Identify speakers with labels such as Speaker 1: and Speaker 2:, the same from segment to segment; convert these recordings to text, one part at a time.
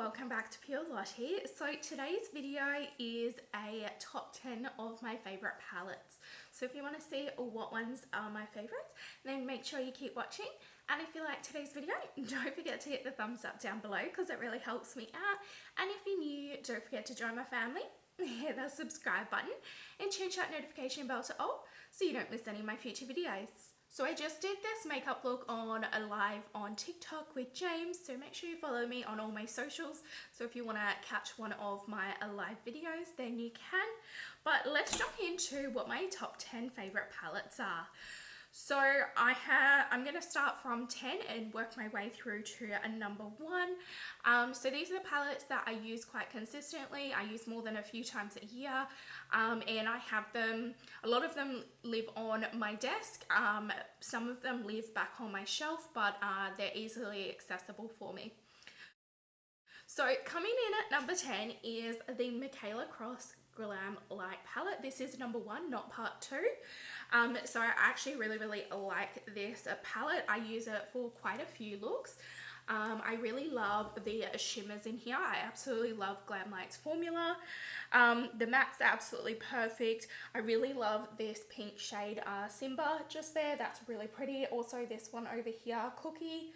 Speaker 1: welcome back to Pure Lottie. So today's video is a top 10 of my favourite palettes. So if you want to see what ones are my favourites, then make sure you keep watching. And if you like today's video, don't forget to hit the thumbs up down below because it really helps me out. And if you're new, don't forget to join my family. Hit the subscribe button and change that notification bell to all so you don't miss any of my future videos. So I just did this makeup look on a live on TikTok with James, so make sure you follow me on all my socials. So if you want to catch one of my live videos, then you can. But let's jump into what my top 10 favourite palettes are. So I'm going to start from 10 and work my way through to a number 1. So these are the palettes that I use quite consistently. I use more than a few times a year, and I have them, a lot of them live on my desk. Some of them live back on my shelf, but they're easily accessible for me. So coming in at number 10 is the Michaela Cross Glam Light palette. This is number 1, not part 2. So I actually really like this palette. I use it for quite a few looks. I really love the shimmers in here. I absolutely love Glam Light's formula. The mattes are absolutely perfect. I really love this pink shade Simba just there. That's really pretty. Also this one over here, Cookie.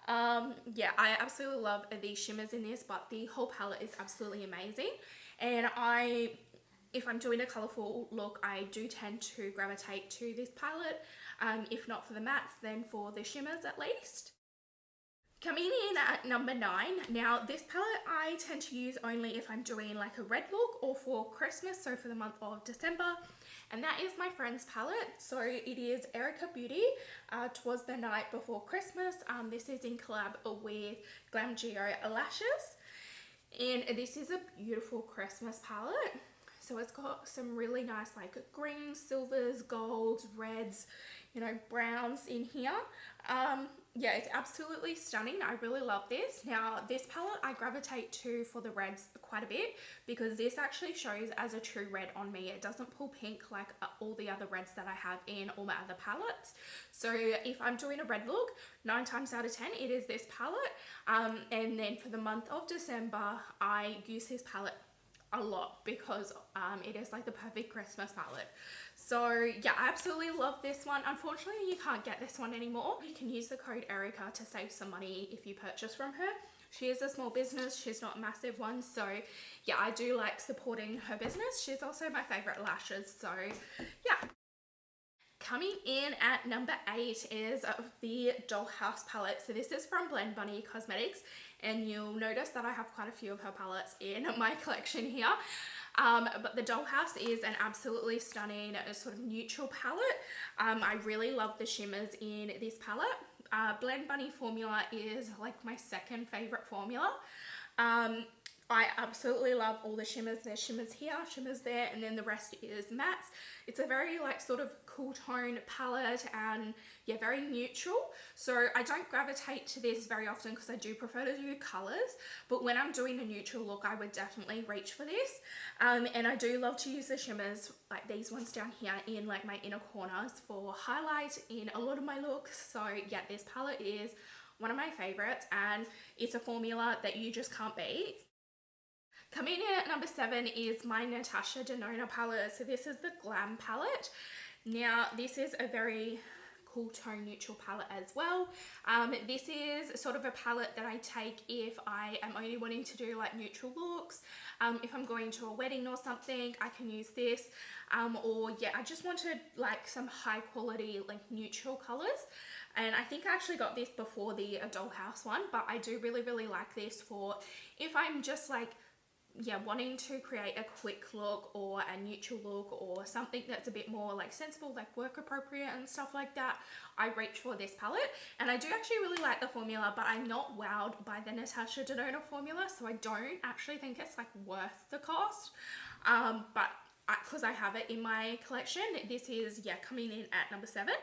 Speaker 1: Yeah, I absolutely love the shimmers in this, but the whole palette is absolutely amazing. And if I'm doing a colourful look, I do tend to gravitate to this palette. If not for the mattes, then for the shimmers at least. Coming in at number 9, now this palette I tend to use only if I'm doing like a red look or for Christmas, so for the month of December, and that is my friend's palette. So it is Erica Beauty, Twas the Night Before Christmas. This is in collab with Glam Geo Lashes, and this is a beautiful Christmas palette. So it's got some really nice like greens, silvers, golds, reds, you know, browns in here. Yeah, it's absolutely stunning. I really love this. Now, this palette I gravitate to for the reds quite a bit because this actually shows as a true red on me. It doesn't pull pink like all the other reds that I have in all my other palettes. So if I'm doing a red look, 9 times out of 10, it is this palette. And then for the month of December, I use this palette a lot because it is like the perfect Christmas palette. So yeah, I absolutely love this one. Unfortunately, you can't get this one anymore. You can use the code Erica to save some money if you purchase from her. She is a small business, she's not a massive one, so yeah, I do like supporting her business. She's also my favorite lashes, so yeah. Coming in at number 8 is the Dollhouse palette. So this is from Blend Bunny Cosmetics, and you'll notice that I have quite a few of her palettes in my collection here. But the Dollhouse is an absolutely stunning sort of neutral palette. I really love the shimmers in this palette. Blend Bunny formula is like my second favorite formula. I absolutely love all the shimmers. There's shimmers here, shimmers there, and then the rest is mattes. It's a very like sort of cool tone palette and yeah, very neutral. So I don't gravitate to this very often because I do prefer to do colors. But when I'm doing a neutral look, I would definitely reach for this. And I do love to use the shimmers like these ones down here in like my inner corners for highlight in a lot of my looks. So yeah, this palette is one of my favorites and it's a formula that you just can't beat. Coming in at number 7 is my Natasha Denona palette. So this is the Glam palette. Now this is a very cool tone neutral palette as well. This is sort of a palette that I take if I am only wanting to do like neutral looks. If I'm going to a wedding or something, I can use this. Or yeah, I just wanted like some high quality like neutral colors. And I think I actually got this before the Dollhouse one, but I do really like this for if I'm just like yeah, wanting to create a quick look or a neutral look or something that's a bit more like sensible, like work appropriate and stuff like that, I reach for this palette. And I do actually really like the formula, but I'm not wowed by the Natasha Denona formula, so I don't actually think it's like worth the cost. But because I have it in my collection, this is yeah, coming in at number 7.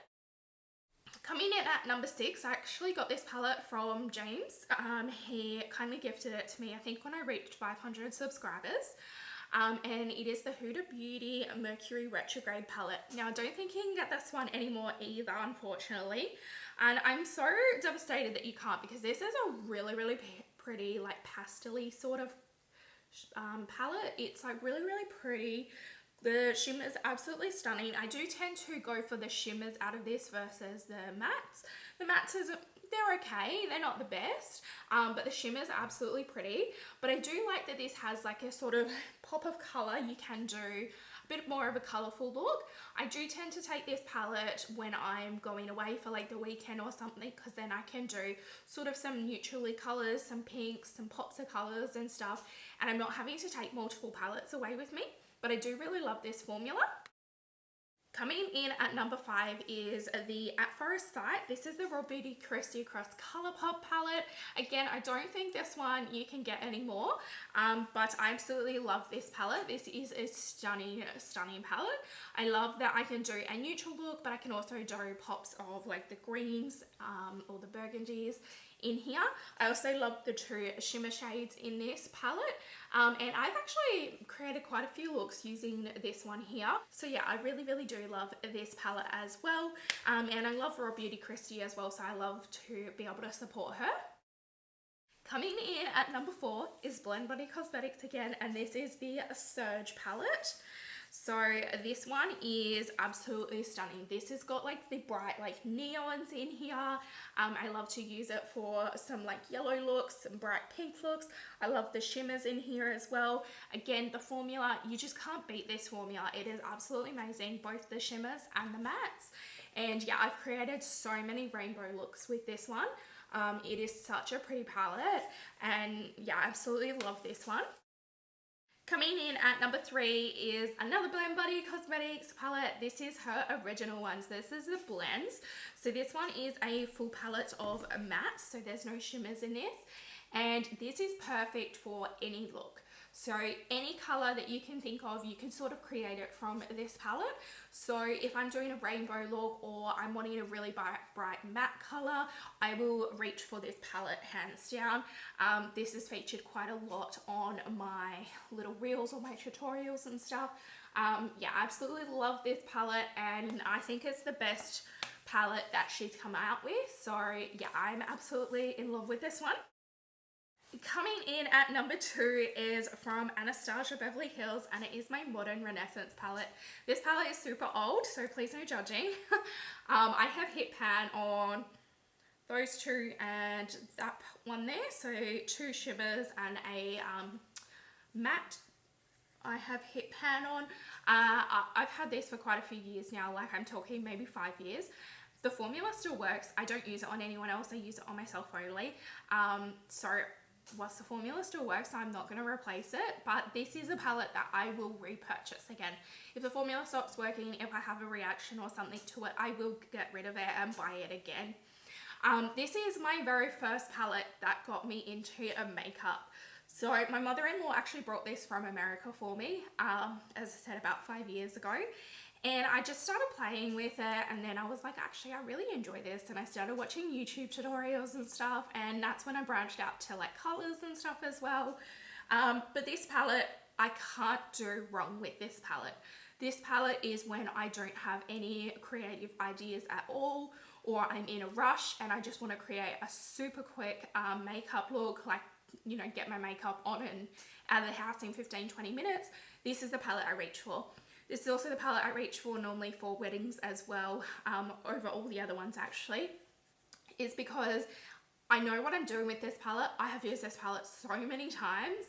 Speaker 1: Coming in at number 6, I actually got this palette from James. He kindly gifted it to me, I think when I reached 500 subscribers. And it is the Huda Beauty Mercury Retrograde palette. Now, I don't think you can get this one anymore either, unfortunately. And I'm so devastated that you can't because this is a really pretty like pastel-y sort of palette. It's like really pretty. The shimmer is absolutely stunning. I do tend to go for the shimmers out of this versus the mattes. The mattes they're okay, they're not the best, but the shimmers are absolutely pretty. But I do like that this has like a sort of pop of color. You can do a bit more of a colorful look. I do tend to take this palette when I'm going away for like the weekend or something, because then I can do sort of some neutrally colors, some pinks, some pops of colors and stuff, and I'm not having to take multiple palettes away with me. But I do really love this formula. Coming in at number 5 is the At First Sight. This is the Raw Beauty Christy Cross Colourpop palette. Again, I don't think this one you can get anymore, but I absolutely love this palette. This is a stunning palette. I love that I can do a neutral look, but I can also do pops of like the greens or the burgundies in here. I also love the 2 shimmer shades in this palette, and I've actually created quite a few looks using this one here. So yeah, I really do love this palette as well, and I love Raw Beauty Christy as well, so I love to be able to support her. Coming in at number 4 is Blend Body Cosmetics again, and this is the Surge palette. So this one is absolutely stunning. This has got like the bright like neons in here. I love to use it for some like yellow looks, some bright pink looks. I love the shimmers in here as well. Again, the formula, you just can't beat this formula. It is absolutely amazing, both the shimmers and the mattes. And yeah, I've created so many rainbow looks with this one. It is such a pretty palette, and yeah, I absolutely love this one. Coming in at number 3 is another Blend Body Cosmetics palette. This is her original ones. This is the blends. So this one is a full palette of mattes, so there's no shimmers in this. And this is perfect for any look. So any color that you can think of, you can sort of create it from this palette. So if I'm doing a rainbow look or I'm wanting a really bright matte color, I will reach for this palette hands down. This is featured quite a lot on my little reels or my tutorials and stuff. Yeah, I absolutely love this palette, and I think it's the best palette that she's come out with. So yeah, I'm absolutely in love with this one. Coming in at number 2 is from Anastasia Beverly Hills, and it is my Modern Renaissance palette. This palette is super old, so please no judging. I have hit pan on those 2 and that one there, so 2 shimmers and a matte I have hit pan on. I've had this for quite a few years now, like I'm talking maybe 5 years. The formula still works. I don't use it on anyone else, I use it on myself only. So whilst the formula still works, I'm not going to replace it, but this is a palette that I will repurchase again. If the formula stops working, if I have a reaction or something to it, I will get rid of it and buy it again. This is my very first palette that got me into a makeup. So my mother-in-law actually brought this from America for me, as I said, about 5 years ago. And I just started playing with it, and then I was like, actually, I really enjoy this. And I started watching YouTube tutorials and stuff, and that's when I branched out to like colors and stuff as well. But this palette, I can't do wrong with this palette. This palette is when I don't have any creative ideas at all, or I'm in a rush and I just want to create a super quick makeup look, like, you know, get my makeup on and out of the house in 15-20 minutes. This is the palette I reach for. This is also the palette I reach for normally for weddings as well, over all the other ones actually, is because I know what I'm doing with this palette. I have used this palette so many times,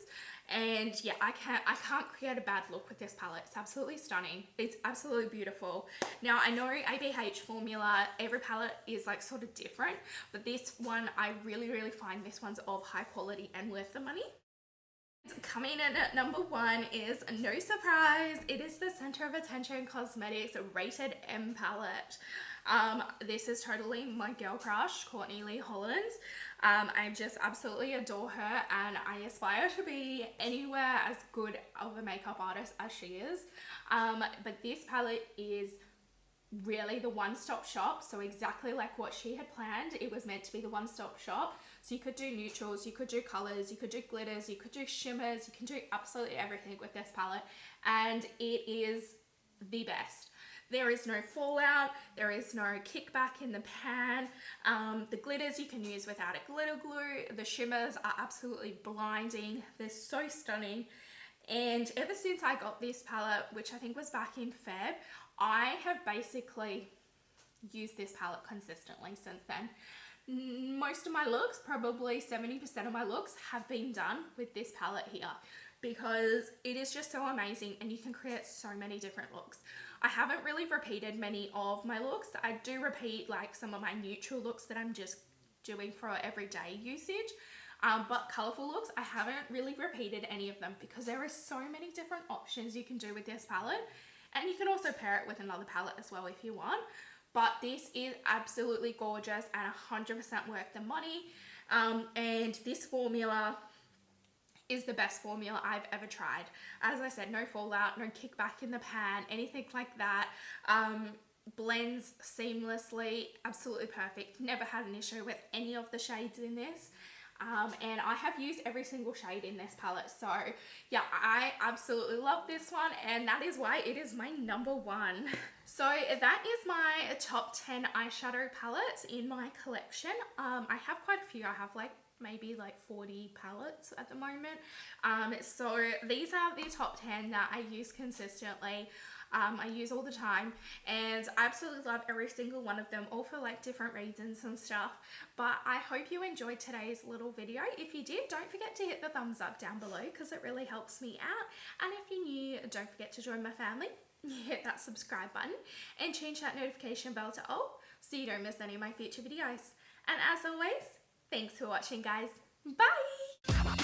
Speaker 1: and yeah, I can't create a bad look with this palette. It's absolutely stunning. It's absolutely beautiful. Now I know ABH formula, every palette is like sort of different, but this one, I really find this one's of high quality and worth the money. Coming in at number 1 is no surprise, it is the Center of Attention Cosmetics Rated M palette. This is totally my girl crush, Courtney Lee Hollins. I just absolutely adore her, and I aspire to be anywhere as good of a makeup artist as she is. But this palette is really the one-stop shop, so exactly like what she had planned, it was meant to be the one-stop shop. So you could do neutrals, you could do colors, you could do glitters, you could do shimmers, you can do absolutely everything with this palette, and it is the best. There is no fallout, there is no kickback in the pan. The glitters you can use without a glitter glue. The shimmers are absolutely blinding. They're so stunning. And ever since I got this palette, which I think was back in Feb, I have basically used this palette consistently since then. Most of my looks, probably 70% of my looks, have been done with this palette here because it is just so amazing and you can create so many different looks. I haven't really repeated many of my looks. I do repeat like some of my neutral looks that I'm just doing for everyday usage. But colourful looks, I haven't really repeated any of them because there are so many different options you can do with this palette. And you can also pair it with another palette as well if you want. But this is absolutely gorgeous and 100% worth the money. And this formula is the best formula I've ever tried. As I said, no fallout, no kickback in the pan, anything like that. Blends seamlessly, absolutely perfect. Never had an issue with any of the shades in this. And I have used every single shade in this palette, so yeah, I absolutely love this one, and that is why it is my number one. So that is my top 10 eyeshadow palettes in my collection. I have quite a few. I have like maybe like 40 palettes at the moment. So these are the top 10 that I use consistently. I use all the time, and I absolutely love every single one of them, all for like different reasons and stuff. But I hope you enjoyed today's little video. If you did, don't forget to hit the thumbs up down below because it really helps me out. And if you're new, don't forget to join my family. Hit that subscribe button and change that notification bell to all so you don't miss any of my future videos. And as always, thanks for watching, guys. Bye!